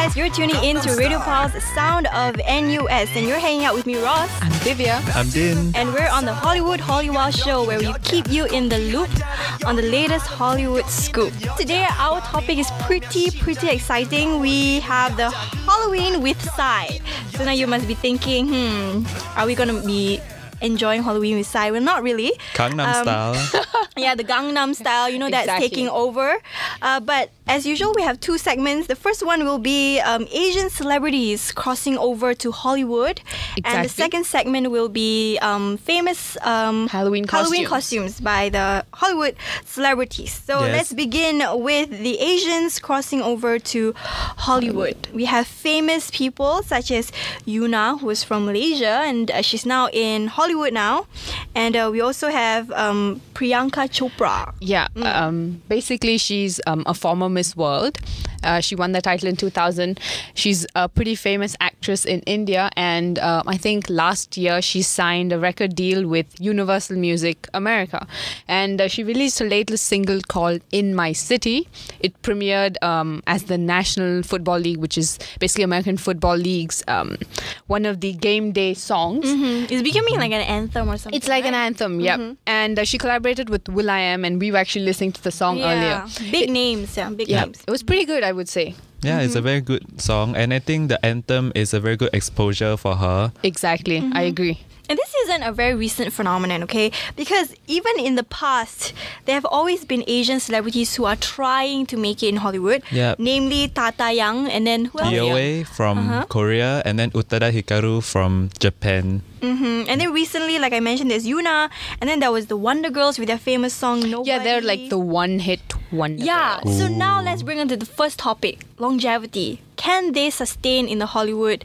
guys, you're tuning in to Radio Pulse, the sound of NUS, and you're hanging out with me, Ross. I'm Divya. I'm Din. And we're on the Hollywild show, where we keep you in the loop on the latest Hollywood scoop. Today, our topic is pretty exciting. We have the Halloween with Psy. So now you must be thinking, are we gonna be enjoying Halloween with Psy? Well, not really. Gangnam Style. Yeah, the Gangnam Style, that's taking over. But as usual, we have two segments. The first one will be Asian celebrities crossing over to Hollywood. And the second segment will be famous Halloween costumes by the Hollywood celebrities. So let's begin with the Asians crossing over to Hollywood. We have famous people such as Yuna, who is from Malaysia, and she's now in Hollywood now. And we also have Priyanka Chopra. Yeah, basically she's a former Miss World. She won the title in 2000. She's a pretty famous actress in India, and I think last year she signed a record deal with Universal Music America, and she released her latest single called In My City. It premiered as the National Football League, which is basically American Football League's one of the game day songs. It's becoming like an anthem or something. It's like an anthem, yeah. And she collaborated with will.i.am, and we were actually listening to the song earlier. Big names. It was pretty good, I would say. Yeah, it's a very good song, and I think the anthem is a very good exposure for her. Exactly, I agree. And this isn't a very recent phenomenon, okay? Because even in the past, there have always been Asian celebrities who are trying to make it in Hollywood. Yep. Namely Tata Young, and then who else? PSY from Korea, and then Utada Hikaru from Japan. And then recently, like I mentioned, there's Yuna, and then there was the Wonder Girls with their famous song Nobody. Yeah, they're like the one-hit wonder. Yeah, girls. so now let's bring on to the first topic, longevity. Can they sustain in the Hollywood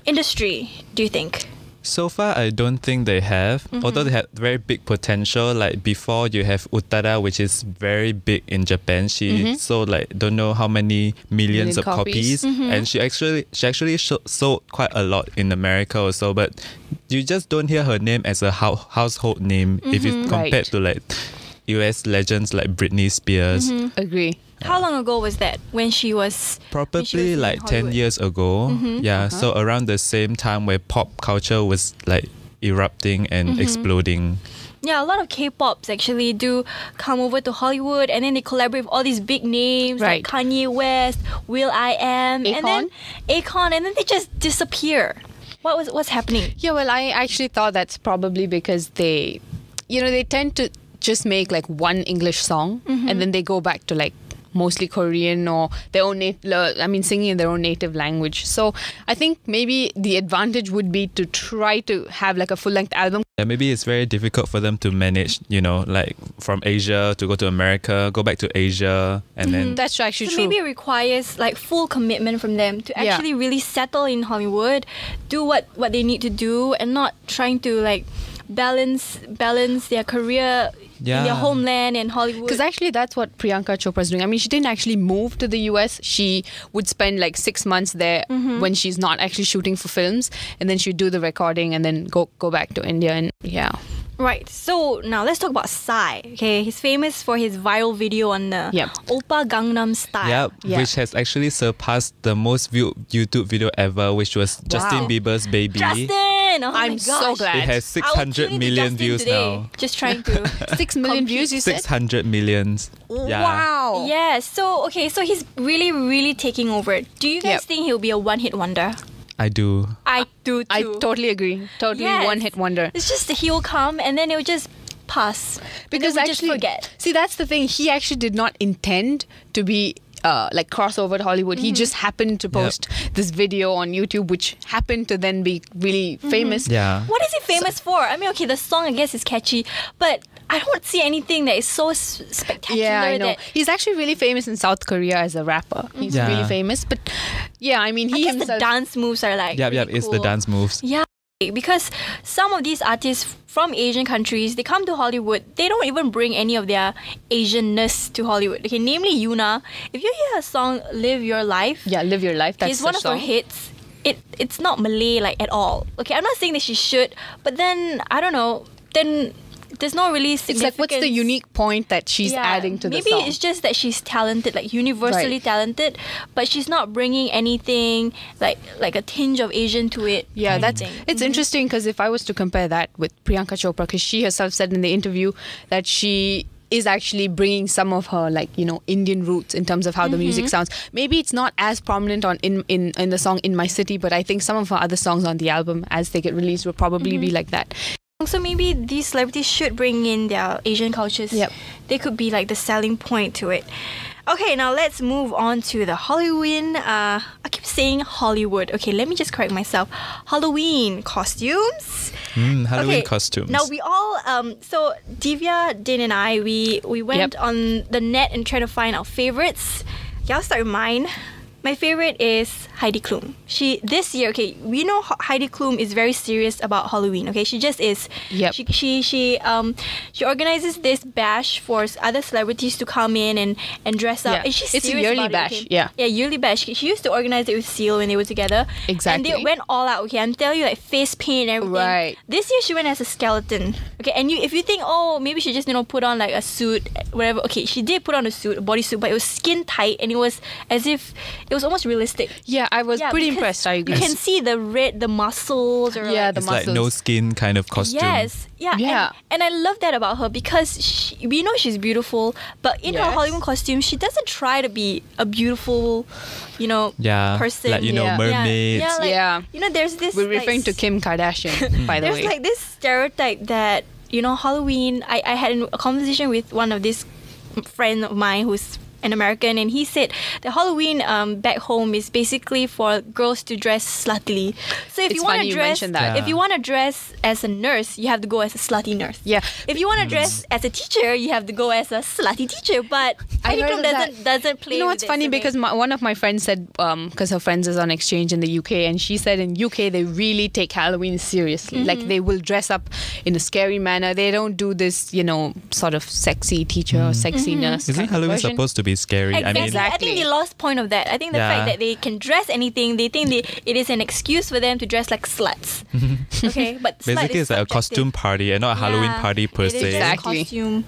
industry, do you think? So far, I don't think they have. Although they had very big potential. Like before, you have Utada, which is very big in Japan. She sold like don't know how many millions of copies, and she actually sold quite a lot in America also. But you just don't hear her name as a household name if you compare to like US legends like Britney Spears. Agree. How long ago was that when she was? Probably in like 10 Hollywood? years ago. Yeah, so around the same time where pop culture was like erupting and exploding. Yeah, a lot of K-pops actually do come over to Hollywood, and then they collaborate with all these big names like Kanye West, will.i.am, and then Akon, and then they just disappear. What's happening? Yeah, well, I actually thought that's probably because they tend to just make like one English song, and then they go back to like mostly Korean or their own singing in their own native language. So I think maybe the advantage would be to try to have like a full-length album. Yeah, maybe it's very difficult for them to manage, like from Asia to go to America, go back to Asia, and then... That's actually so true. Maybe it requires like full commitment from them to actually really settle in Hollywood, do what they need to do, and not trying to like balance their career in their homeland and Hollywood. Because actually that's what Priyanka Chopra is doing. I mean, she didn't actually move to the US. She would spend like 6 months there when she's not actually shooting for films, and then she'd do the recording and then go back to India. And Right, so now let's talk about Psy. Okay, he's famous for his viral video on the Oppa Gangnam Style. Which has actually surpassed the most viewed YouTube video ever, which was Justin Bieber's Baby. Justin! Oh I'm so glad. It has 600 million views now. Just trying to 6 million views, you said? 600 millions. Yeah. Wow. Yeah, so he's really taking over. Do you guys think he'll be a one-hit wonder? I do. I do too. I totally agree. Totally one-hit wonder. It's just he'll come and then it'll just pass. Because and then actually, just forget. See, that's the thing. He actually did not intend to be like crossover to Hollywood. He just happened to post this video on YouTube, which happened to then be really famous. Yeah. What is he famous for? I mean, okay, the song I guess is catchy, but I don't see anything that is so spectacular. Yeah, I know. He's actually really famous in South Korea as a rapper. He's really famous. But yeah, I mean, I guess the dance moves are like really it's cool. the dance moves. Yeah. Because some of these artists from Asian countries, they come to Hollywood, they don't even bring any of their Asianness to Hollywood. Okay, namely Yuna. If you hear her song Live Your Life, Live Your Life, that's it's one of her hits. It's not Malay like at all. Okay, I'm not saying that she should, but then I don't know. Then there's no really It's significance. like, what's the unique point that she's adding to the song? Maybe it's just that she's talented, like universally talented, but she's not bringing anything like a tinge of Asian to it. Yeah, it's interesting because if I was to compare that with Priyanka Chopra, because she herself said in the interview that she is actually bringing some of her Indian roots in terms of how the music sounds. Maybe it's not as prominent on in the song In My City, but I think some of her other songs on the album as they get released will probably be like that. So maybe these celebrities should bring in their Asian cultures. Yep. They could be like the selling point to it. Okay, now let's move on to the Halloween. I keep saying Hollywood. Okay, let me just correct myself. Halloween costumes. Halloween costumes. Now we all so Divya, Din and I we went on the net and tried to find our favorites. Okay, I'll start with mine. My favorite is Heidi Klum. This year, okay, we know Heidi Klum is very serious about Halloween. Okay, she just is. Yep. She organizes this bash for other celebrities to come in and dress up. Yeah. And she's It's a serious yearly about bash. It, okay? Yeah. Yeah, yearly bash. She used to organize it with Seal when they were together. Exactly. And they went all out. Okay, I'm telling you, like face paint and everything. Right. This year she went as a skeleton. Okay, and if you think, oh, maybe she just put on like a suit, whatever. Okay, she did put on a suit, a bodysuit, but it was skin tight and it was as if it was almost realistic. Yeah, I was pretty impressed. I agree. You can see the muscles. Or Yeah, like, the it's muscles. like no skin kind of costume. Yes. Yeah. Yeah. And I love that about her because we know she's beautiful, but in her Yes. Hollywood costume, she doesn't try to be a beautiful, person. Like, Yeah. mermaids. Yeah. There's this. We're referring to Kim Kardashian, by the There's way. like this stereotype that Halloween. I had a conversation with one of these friend of mine who's an American, and he said that Halloween back home is basically for girls to dress sluttily. So if It's you want funny to you dress, mentioned that. if you want to dress as a nurse, you have to go as a slutty nurse. Yeah. If you want to dress as a teacher, you have to go as a slutty teacher. But I Heidi heard Klum of that. doesn't play. You know with what's it, funny? so Because one of my friends said, because her friends is on exchange in the UK, and she said in UK they really take Halloween seriously. Like they will dress up in a scary manner. They don't do this, sort of sexy teacher or sexy nurse. Isn't kind of Halloween version. supposed to be scary? Exactly. I think they lost point of that. I think the fact that they can dress anything, they think it is an excuse for them to dress like sluts. Okay, but slut Basically, is it's like a subjective. costume party and not a Halloween party per It is se. just Exactly. costume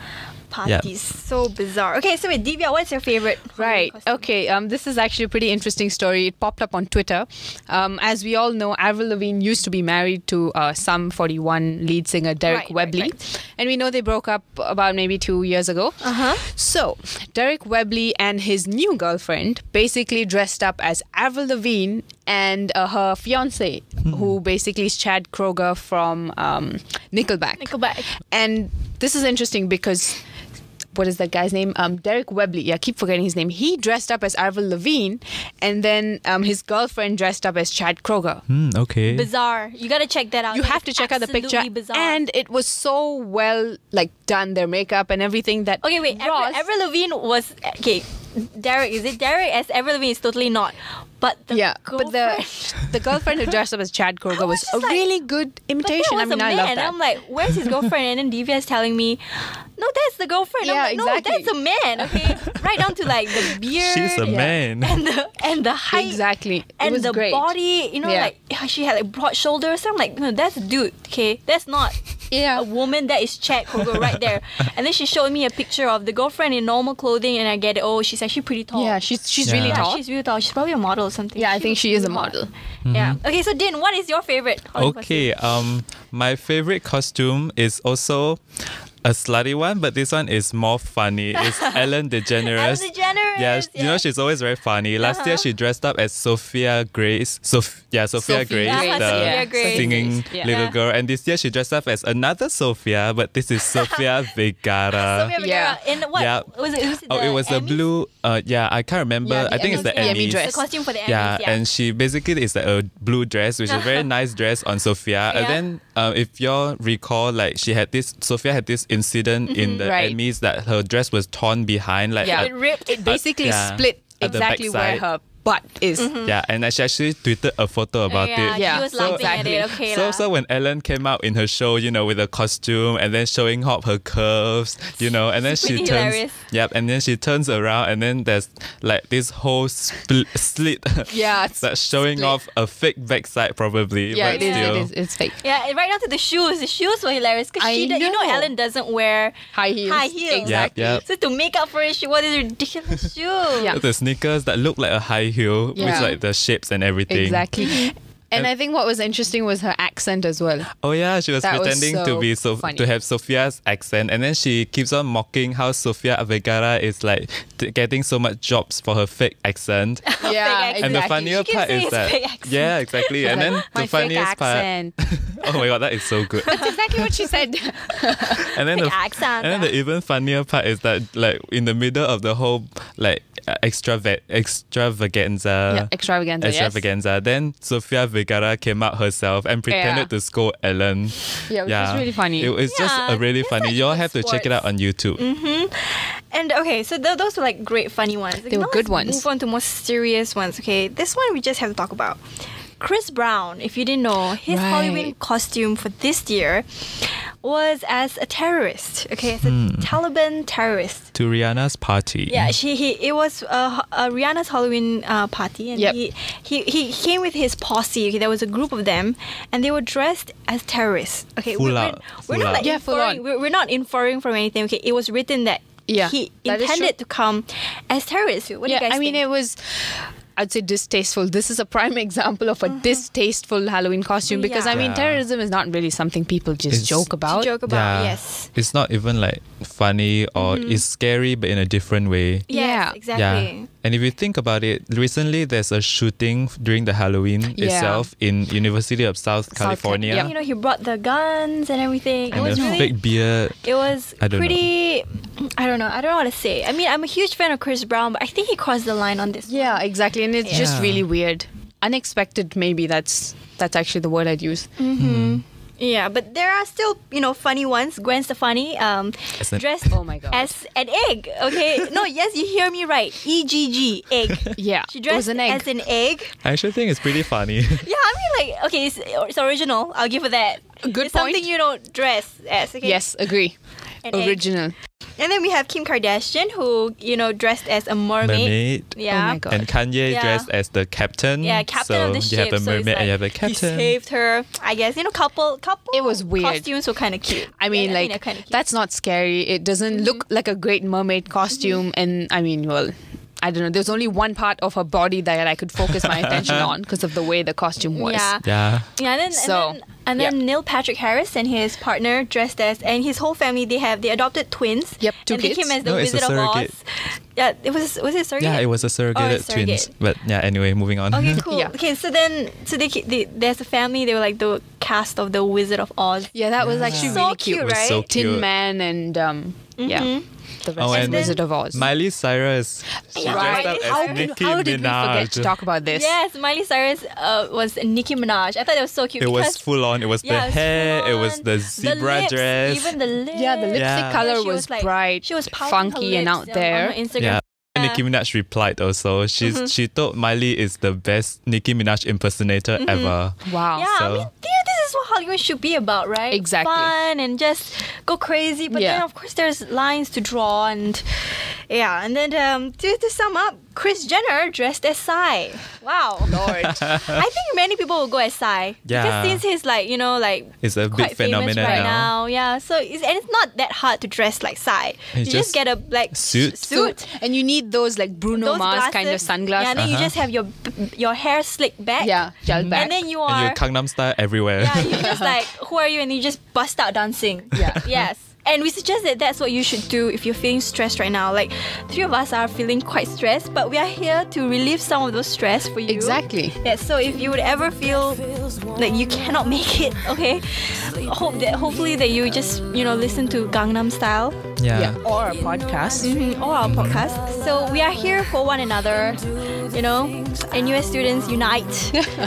parties. So bizarre. Okay, so with Divya, what's your favorite? Right. costume? Okay. This is actually a pretty interesting story. It popped up on Twitter. As we all know, Avril Lavigne used to be married to Sum 41 lead singer Derek Right, Webley, right. and we know they broke up about maybe 2 years ago. So Derek Webley and his new girlfriend basically dressed up as Avril Lavigne and her fiance, who basically is Chad Kroeger from Nickelback. And this is interesting because what is that guy's name? Derek Webley. Yeah, I keep forgetting his name. He dressed up as Avril Lavigne, and then his girlfriend dressed up as Chad Kroeger. Okay. Bizarre. You gotta check that out. You have to check out the picture. Absolutely bizarre. And it was so well done, their makeup and everything that okay, wait. Ross, Avril Lavigne was okay. Derek, is it Derek as Avril Lavigne? Is totally not. But the but girlfriend, the girlfriend who dressed up as Chad Kroeger was just a like, really good but imitation. that was I mean, a I man. love And that. I'm like, where's his girlfriend? And then Divya is telling me, no, that's the girlfriend. Yeah, I'm like, exactly. no, that's a man. Okay, right down to like the beard. She's a man. And the height. Exactly. It And was the great. body, like she had like broad shoulders. So I'm like, no, that's a dude. Okay, that's not a woman. That is Chad Kroeger right there. And then she showed me a picture of the girlfriend in normal clothing, and I get it. Oh, she's actually pretty tall. Yeah, she's really Yeah. tall. She's really tall. She's probably a model or something. Yeah, I think looks she is a really hot. model. Yeah. Okay, so Din, what is your favorite Halloween Okay, my favorite costume is also a slutty one, but this one is more funny. It's Ellen DeGeneres. Ellen DeGeneres, Yeah, you know yeah. she's always very funny. Last year she dressed up as Sophia Grace. Sophia Sophie Grace, Grace, the Sophia Grace. singing Yeah. little Yeah. girl. And this year she dressed up as another Sophia, but this is Sofia Vergara. Sophia Yeah. Vergara. In what Yeah. was it? Was it Oh, it was a Emmys? blue. I can't remember. Yeah, the I think it's the Emmys, Emmy Emmys. dress. The costume for the Emmys. Yeah, and she basically is like a blue dress, which is a very nice dress on Sophia. And Yeah. then, if you recall, like Sophia had this incident in the Right. Emmys that her dress was torn behind, like Yeah. It ripped. It basically yeah, split at the exactly where backside. her butt is. Yeah, and she actually tweeted a photo about it. Yeah, she was laughing exactly. at it. Okay, So when Ellen came out in her show, with a costume and then showing off her curves, and then she pretty turns, hilarious. and then she turns around and then there's like this whole slit Yeah, that's showing off a fake backside probably. Yeah, but it still. is. It's fake. Yeah, and right down to the shoes. The shoes were hilarious because I know. Ellen doesn't wear High heels. Exactly. Yep. So to make up for it, she wore this ridiculous shoe. Yeah. The sneakers that look like a high heel Yeah. with like the shapes and everything. Exactly. And I think what was interesting was her accent as well. Oh yeah, she was That was pretending to so be funny. to have Sophia's accent, and then she keeps on mocking how Sofia Vergara is like getting so much jobs for her fake accent. Yeah, accent. And the exactly. funnier She keeps part saying is it's that fake accent. yeah, exactly. And then My the fake funniest part. accent. Oh my god, that is so good. That's exactly what she said. And then Fake accent. and then the even funnier part is that like in the middle of the whole like extravaganza. Extravaganza. Then Sofia Vergara came out herself and pretended to scold Ellen. Yeah, which was really funny. It's just a really it's funny. such You all good have to check it out on YouTube. And okay, so those were like great funny ones. They were good let's ones. Move on to more serious ones. Okay, this one we just have to talk about. Chris Brown, if you didn't know, his Right. Halloween costume for this year was as a terrorist. Okay, as a Taliban terrorist. To Rihanna's party. Yeah, it was Rihanna's Halloween party, and Yep. he came with his posse. Okay, there was a group of them, and they were dressed as terrorists. Okay, Full we're out, we're full not out. like Yeah, full inferring, on. we're not inferring from anything. Okay, it was written that Yeah, he that is intended to come as terrorists. What do you guys I mean, think? it was, I'd say, distasteful. This is a prime example of a distasteful Halloween costume because, I mean, Yeah. terrorism is not really something people just It's- joke about. To joke about, yes. It's not even like funny or it's scary, but in a different way. Yes, Yeah. exactly. And if you think about it, recently there's a shooting during the Halloween Yeah. itself in University of South California. yeah. You know, he brought the guns and everything. It And was the really, fake beard. it was I don't know. pretty. I don't know. I don't know what to say. I mean, I'm a huge fan of Chris Brown, but I think he crossed the line on this. Yeah, exactly. And it's just Yeah. really weird. Unexpected, maybe that's actually the word I'd use. Yeah, but there are still, funny ones. Gwen Stefani, As an- dressed Oh my God. as an egg. Okay, no, yes, you hear me right. EGG, egg. Yeah, She it dressed was an egg. as an egg. I actually think it's pretty funny. Yeah, I mean, like, okay, it's original. I'll give her that. Good it's something point. you don't dress as. Okay? Yes, agree. An egg. Original. And then we have Kim Kardashian, who dressed as a mermaid. Mermaid. Yeah. Oh my God. And Kanye Yeah. dressed as the captain. Yeah, captain so of the you ship. have the so it's mermaid and you have the like, captain. He saved her. I guess couple. It was weird. Costumes were kind of cute. I mean, they're like, kinda cute. that's not scary. It doesn't look like a great mermaid costume. And I mean, well, I don't know. There's only one part of her body that I could focus my attention on because of the way the costume was. Yeah. Yeah. Yeah, and then Neil Patrick Harris and his partner dressed as, and his whole family, they adopted twins. Yep, 2 and kids. they came as the No, it's a Wizard of Oz. surrogate. Yeah, was it surrogate? Yeah, it was a surrogated it's surrogate. twins. But yeah, anyway, moving on. Okay, cool. Yeah. Okay, so there's a family. They were like the cast of the Wizard of Oz. Yeah, that was actually So really cute, It was right? so Tin cute. Man and yeah, the rest Oh, of and Wizard of Oz. Miley Cyrus. She Right. dressed up How, as Nicki how did we forget Minaj. to talk about this? Yes, Miley Cyrus was Nicki Minaj. I thought that was so cute. It was because, full on. It was yeah, the was hair. full It was on. the zebra lips, dress. Even the lips. Yeah, the lipstick Yeah. color she was like, bright, she was pouting funky, her and lips out on there. her Instagram. Yeah. And Yeah. Nicki Minaj replied also. She told Miley is the best Nicki Minaj impersonator ever. Wow. Yeah, So- I mean, this is what Hollywood should be about, right? Exactly. Fun and just go crazy. But Yeah. then, of course, there's lines to draw and yeah. And then to sum up, Kris Jenner dressed as Psy. Wow. Lord. I think many people will go as Psy. Yeah. Because since he's like, It's a quite big famous phenomenon right now. now. Yeah. So it's not that hard to dress like Psy. You It's just just get a like suit. And you need those like Bruno those Mars glasses. kind of sunglasses. Yeah, and then you just have your hair slicked back. Yeah, gel back. And then you And are you Gangnam Style everywhere. yeah, you just like, who are you? And you just bust out dancing. Yeah. Yes. And we suggest that that's what you should do if you're feeling stressed right now. Like, 3 of us are feeling quite stressed, but we are here to relieve some of those stress for you. Exactly. Yeah, so if you would ever feel like you cannot make it, okay, hopefully that you just, listen to Gangnam Style Yeah. Or a podcast. or our podcast. So we are here for one another, NUS students unite.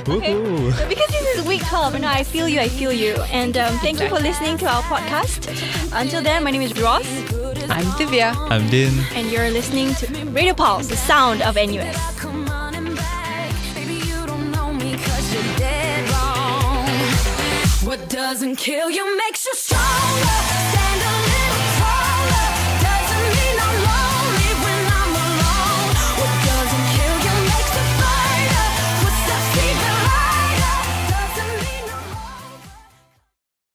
Woohoo. So because this is week 12, I feel you. And thank you for listening to our podcast. Until then, my name is Ross, I'm Divya. I'm Din. and you're listening to Radio Pulse, the sound of NUS. What doesn't kill you makes you stronger. Stand a little taller. Doesn't mean I'm lost.